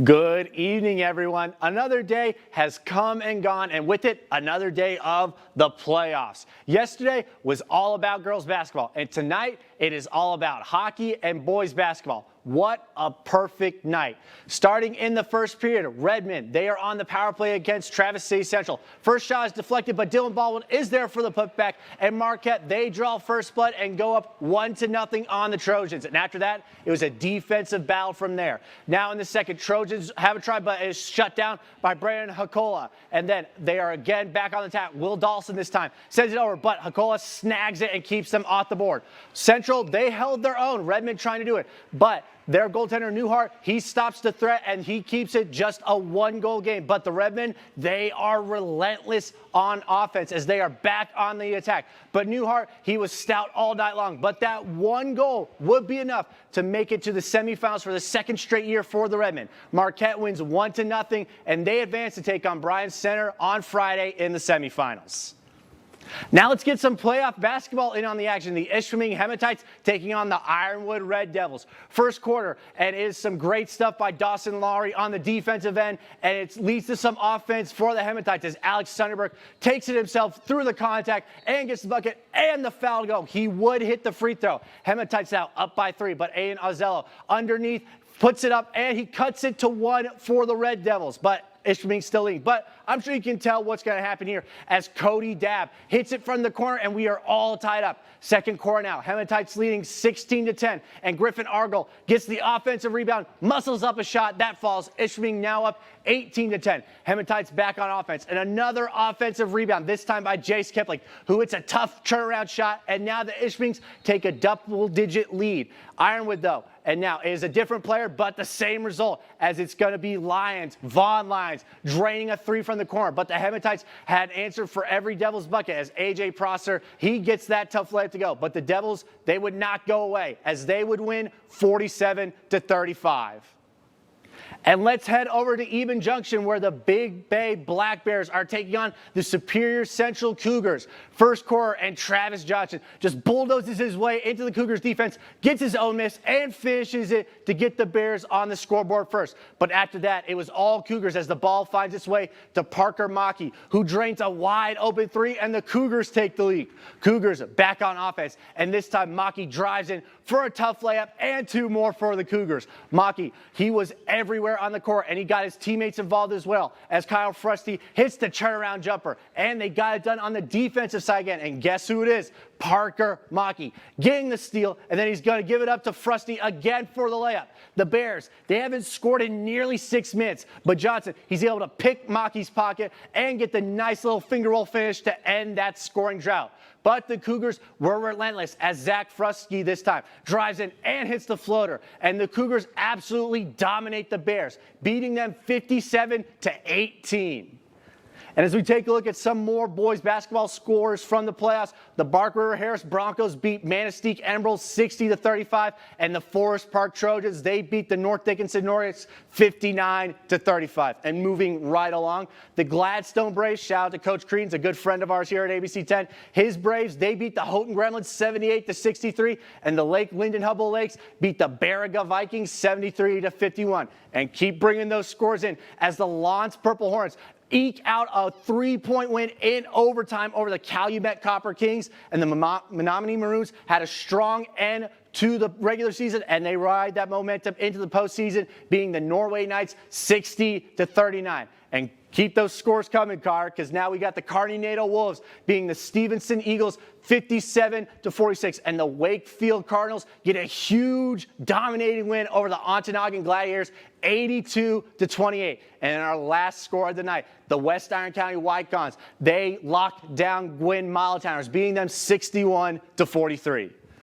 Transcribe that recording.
Good evening, everyone. Another day has come and gone, and with it, another day of the playoffs. Yesterday was all about girls basketball, and tonight it is all about hockey and boys basketball. What a perfect night. Starting in the first period, Redmond, they are on the power play against Travis City Central. First shot is deflected, but Dylan Baldwin is there for the putback, and Marquette, they draw first blood and go up 1-0 on the Trojans. And after that, it was a defensive battle from there. Now in the second, Trojans have a try, but it is shut down by Brandon Hakola. And then they are again back on the attack. Will Dawson this time sends it over, but Hakola snags it and keeps them off the board. Central, they held their own. Redmond trying to do it, but their goaltender, Newhart, he stops the threat and he keeps it just a one-goal game. But the Redmen, they are relentless on offense as they are back on the attack. But Newhart, he was stout all night long. But that one goal would be enough to make it to the semifinals for the second straight year for the Redmen. Marquette wins 1-0, and they advance to take on Bryan Center on Friday in the semifinals. Now let's get some playoff basketball in on the action. The Ishpeming Hematites taking on the Ironwood Red Devils. First quarter, and it is some great stuff by Dawson Lowry on the defensive end, and it leads to some offense for the Hematites as Alex Sunderberg takes it himself through the contact and gets the bucket and the foul to go. He would hit the free throw. Hematites now up by 3, but Aiden Ozello underneath puts it up, and he cuts it to 1 for the Red Devils. But Ishpeming still leading, but I'm sure you can tell what's going to happen here as Cody Dabb hits it from the corner, and we are all tied up. Second quarter now, Hematites leading 16-10, and Griffin Argyle gets the offensive rebound, muscles up a shot, that falls. Ishpeming now up 18-10. Hematites back on offense, and another offensive rebound, this time by Jace Kipling, who hits a tough turnaround shot, and now the Ishpemings take a double-digit lead. Ironwood, though, and now it is a different player, but the same result as it's going to be Lyons, Vaughn Lyons, draining a 3 from the corner. But the Hematites had answered for every Devils bucket as A.J. Prosser, he gets that tough layup to go. But the Devils, they would not go away as they would win 47-35. And let's head over to Eben Junction where the Big Bay Black Bears are taking on the Superior Central Cougars. First quarter, and Travis Johnson just bulldozes his way into the Cougars defense, gets his own miss, and finishes it to get the Bears on the scoreboard first. But after that, it was all Cougars as the ball finds its way to Parker Mackey, who drains a wide open 3, and the Cougars take the lead. Cougars back on offense, and this time Mackey drives in for a tough layup and 2 more for the Cougars. Mackey, he was everywhere on the court, and he got his teammates involved as well as Kyle Frusty hits the turnaround jumper, and they got it done on the defensive side again. And guess who it is? Parker Mackey getting the steal, and then he's going to give it up to Frusty again for the layup. The Bears, they haven't scored in nearly 6 minutes, but Johnson, he's able to pick Mackey's pocket and get the nice little finger roll finish to end that scoring drought. But the Cougars were relentless as Zach Frusky this time drives in and hits the floater. And the Cougars absolutely dominate the Bears, beating them 57-18. And as we take a look at some more boys basketball scores from the playoffs, the Bark River Harris Broncos beat Manistee Emeralds 60-35, and the Forest Park Trojans, they beat the North Dickinson Nordics 59-35. And moving right along, the Gladstone Braves, shout out to Coach Creedens, a good friend of ours here at ABC 10. His Braves, they beat the Houghton Gremlins 78-63, and the Lake Linden-Hubble Lakes beat the Baraga Vikings 73-51. And keep bringing those scores in as the Lawrence Purple Hornets eke out a 3-point win in overtime over the Calumet Copper Kings, and the Menominee Maroons had a strong end to the regular season, and they ride that momentum into the postseason, beating the Norway Knights 60-39. And keep those scores coming, Carr, because now we got the Kearney NATO Wolves being the Stevenson Eagles 57-46, and the Wakefield Cardinals get a huge dominating win over the Ontonagon Gladiators 82-28. And in our last score of the night, the West Iron County Whitecons, they locked down Gwynn Miletowners, beating them 61-43.